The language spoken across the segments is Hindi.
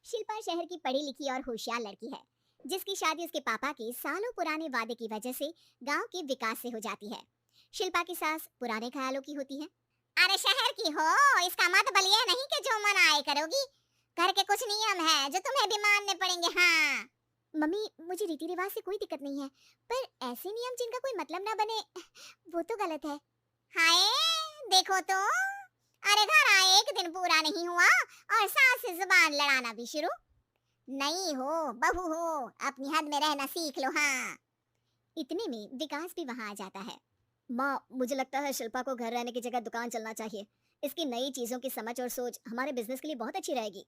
शिल्पा शहर की पढ़ी लिखी और होशियार लड़की है, जिसकी शादी उसके पापा के सालों पुराने वादे की वजह से गांव के विकास से हो जाती है। शिल्पा की सास पुराने ख्यालों की होती है। अरे शहर की हो, इसका मतलब ये नहीं कि जो मन आए करोगी। घर के कुछ नियम है जो तुम्हें भी मानने पड़ेंगे। हाँ मम्मी, मुझे रीति रिवाज से कोई दिक्कत नहीं है, पर ऐसे नियम जिनका कोई मतलब ना बने, वो तो गलत है। हाय, देखो तो, अरे घर आए एक दिन पूरा नहीं हुआ और सास से जुबान लड़ाना भी शुरू। नहीं हो, बहू हो, अपनी हद में रहना सीख लो। हाँ, इतने में विकास भी वहां आ जाता है। माँ, मुझे लगता है शिल्पा को घर रहने की जगह दुकान चलना चाहिए। इसकी नई चीजों की समझ और सोच हमारे बिजनेस के लिए बहुत अच्छी रहेगी।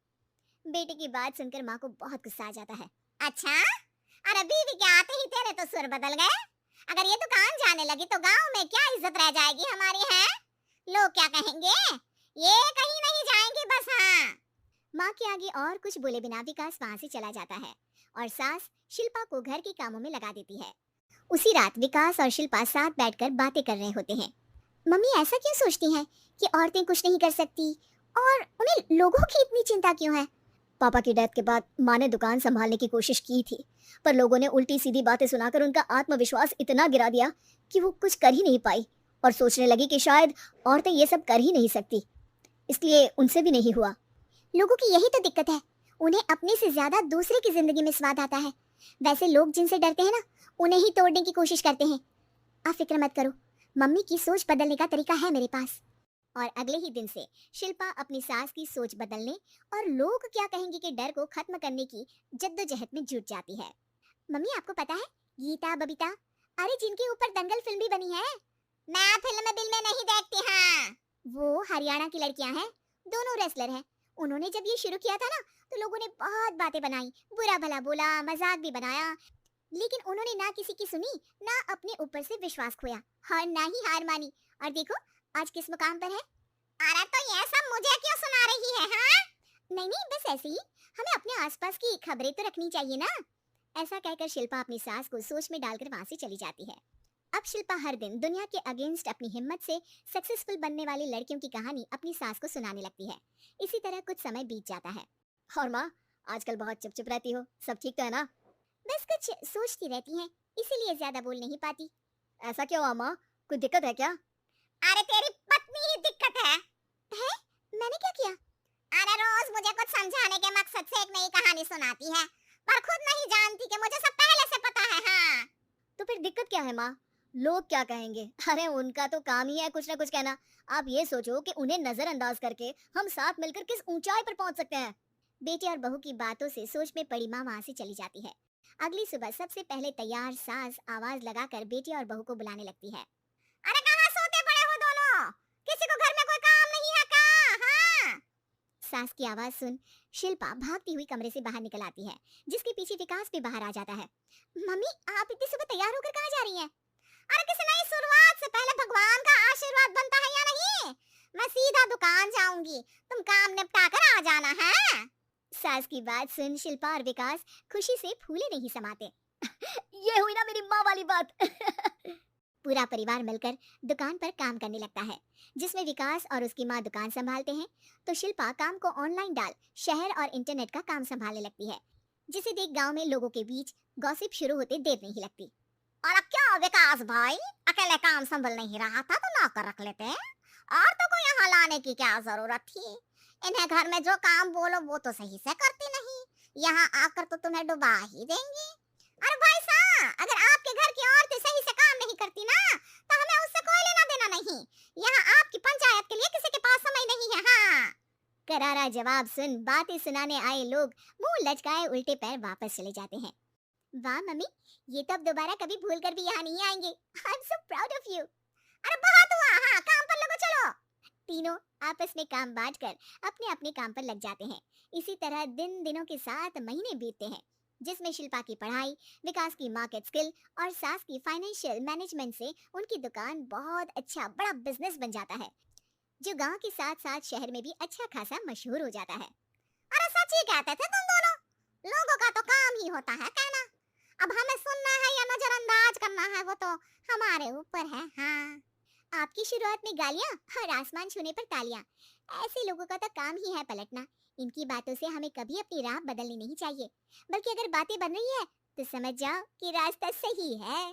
बेटे की बात सुनकर माँ को बहुत गुस्सा आ जाता है। अच्छा, अरे बीवी के आते ही तेरे तो सुर बदल गए। अगर ये दुकान जाने लगी तो गांव में क्या इज्जत रह जाएगी हमारी है? लोग क्या कहेंगे? ये कहीं नहीं जाएंगे बस। हाँ, माँ के आगे और कुछ बोले बिना विकास वहां से चला जाता है और सास शिल्पा को घर के कामों में लगा देती है। उसी रात विकास और शिल्पा साथ बैठकर बातें कर रहे होते हैं। मम्मी ऐसा क्यों सोचती हैं कि औरतें कुछ नहीं कर सकती, और उन्हें लोगों की इतनी चिंता क्यों है? पापा की डेथ के बाद माँ ने दुकान संभालने की कोशिश की थी, पर लोगों ने उल्टी सीधी बातें सुनाकर उनका आत्मविश्वास इतना गिरा दिया कि वो कुछ कर ही नहीं पाई और सोचने लगी कि शायद औरतें ये सब कर ही नहीं सकती, इसलिए उनसे भी नहीं हुआ। लोगों की यही तो दिक्कत है, उन्हें अपने से ज्यादा दूसरे की जिंदगी में स्वाद आता है। वैसे लोग जिनसे डरते हैं ना, उन्हें ही तोड़ने की कोशिश करते हैं। आप फिक्र मत करो, मम्मी की सोच बदलने का तरीका है मेरे पास। और अगले ही दिन से शिल्पा अपनी सास की सोच बदलने और लोग क्या कहेंगे के डर को खत्म करने की जद्दोजहद में जुट जाती है। मम्मी आपको पता है, गीता बबीता, अरे जिनके ऊपर दंगल फिल्म भी बनी है। मैं फिल्म बिल में नहीं देखती। हाँ, वो हरियाणा की लड़कियां हैं, दोनों रेसलर हैं। उन्होंने जब ये शुरू किया था ना, तो लोगों ने बहुत बातें बनाई, बुरा भला बोला, मजाक भी बनाया, लेकिन उन्होंने ना किसी की सुनी, ना अपने ऊपर से विश्वास खोया और ना ही हार मानी। और देखो आज किस मुकाम पर है। अरे तो ये सब मुझे क्यों सुना रही है? हाँ, नहीं नहीं, बस ऐसे ही, हमें अपने आसपास की खबरें तो रखनी चाहिए ना। ऐसा कहकर शिल्पा अपनी सास को सोच में डालकर वहां से चली जाती है। अब शिल्पा हर दिन दुनिया के अगेंस्ट अपनी हिम्मत से सक्सेसफुल बनने वाली लड़कियों की कहानी अपनी सास को सुनाने लगती है। इसी तरह कुछ समय बीत जाता है। और माँ, आजकल बहुत चुप चुप रहती हो, सब ठीक तो है ना? बस कुछ सोचती रहती हैं, इसीलिए ज्यादा बोल नहीं पाती। ऐसा क्यों हुआ माँ, कोई दिक्कत है क्या? अरे तेरी पत्नी ही दिक्कत है। है? मैंने क्या किया? अरे रोज मुझे कुछ समझाने के मकसद से एक नई कहानी सुनाती है, पर खुद नहीं जानती कि मुझे सब पहले से पता है। हाँ, तो फिर दिक्कत क्या है माँ? लोग क्या कहेंगे? अरे उनका तो काम ही है कुछ ना कुछ कहना। आप ये सोचो कि उन्हें नजरअंदाज करके हम साथ मिलकर किस ऊंचाई पर पहुंच सकते हैं। बेटे और बहू की बातों से सोच में पड़ी माँ वहां से चली जाती है। अगली सुबह सबसे पहले तैयार सास आवाज लगाकर बेटे और बहू को बुलाने लगती है। अरे कहाँ सोते पड़े हो दोनों? किसी को घर में कोई काम नहीं है का? हाँ। सास की आवाज सुन शिल्पा भागती हुई कमरे से बाहर निकल आती है, जिसके पीछे विकास भी बाहर आ जाता है। मम्मी, आप इतनी सुबह तैयार होकर कहाँ जा रही हैं? अरे किसी नई शुरुआत से पहले भगवान का आशीर्वाद बनता है या नहीं? मैं सीधा दुकान जाऊंगी, तुम काम निपटा कर आ जाना है। सास की बात सुन शिल्पा और विकास खुशी से फूले नहीं समाते। ये हुई ना मेरी माँ वाली बात। पूरा परिवार मिलकर दुकान पर काम करने लगता है, जिसमें विकास और उसकी माँ दुकान संभालते हैं, तो शिल्पा काम को ऑनलाइन डाल शहर और इंटरनेट का काम संभालने लगती है, जिसे देख गांव में लोगों के बीच गॉसिप शुरू होते देर नहीं लगती। और अब क्या विकास भाई, अकेले काम संभल नहीं रहा था तो नौकर रख लेते हैं, और तो कोई यहाँ लाने की क्या जरूरत थी? इन्हें घर में जो काम बोलो वो तो सही से करती नहीं, यहाँ आकर तो तुम्हें डुबा ही देंगी। अरे भाई साहब, अगर आपके घर की औरतें सही से काम नहीं करती ना, तो हमें उससे कोई लेना देना नहीं। यहाँ आपकी पंचायत के लिए किसी के पास समय नहीं है। हाँ। करारा जवाब सुन बातें सुनाने आए लोग मुंह लचकाए उल्टे पैर वापस चले जाते हैं। वाह मम्मी, ये तो अब दोबारा कभी भूल कर भी यहाँ नहीं आएंगे। I am so proud of you. अरे बहुत हुआ, हाँ काम पर लगो चलो। तीनों आपस में काम बांटकर अपने अपने काम पर लग जाते हैं। इसी तरह दिन दिनों के साथ महीने बीतते हैं, जिसमें शिल्पा की पढ़ाई, विकास की मार्केट स्किल और सास की फाइनेंशियल मैनेजमेंट से उनकी दुकान बहुत अच्छा बड़ा बिजनेस बन जाता है, जो गांव के साथ साथ शहर में भी अच्छा खासा मशहूर हो जाता है। अरे सच ही कहते थे तुम दोनों, लोगों का तो काम ही होता है कहना। अब हमें सुनना है या नजरअंदाज करना है वो तो हमारे ऊपर है। हाँ, आपकी शुरुआत में गालियां और आसमान छूने पर तालियां, ऐसे लोगों का तो काम ही है पलटना। इनकी बातों से हमें कभी अपनी राह बदलनी नहीं चाहिए, बल्कि अगर बातें बन रही है तो समझ जाओ कि रास्ता सही है।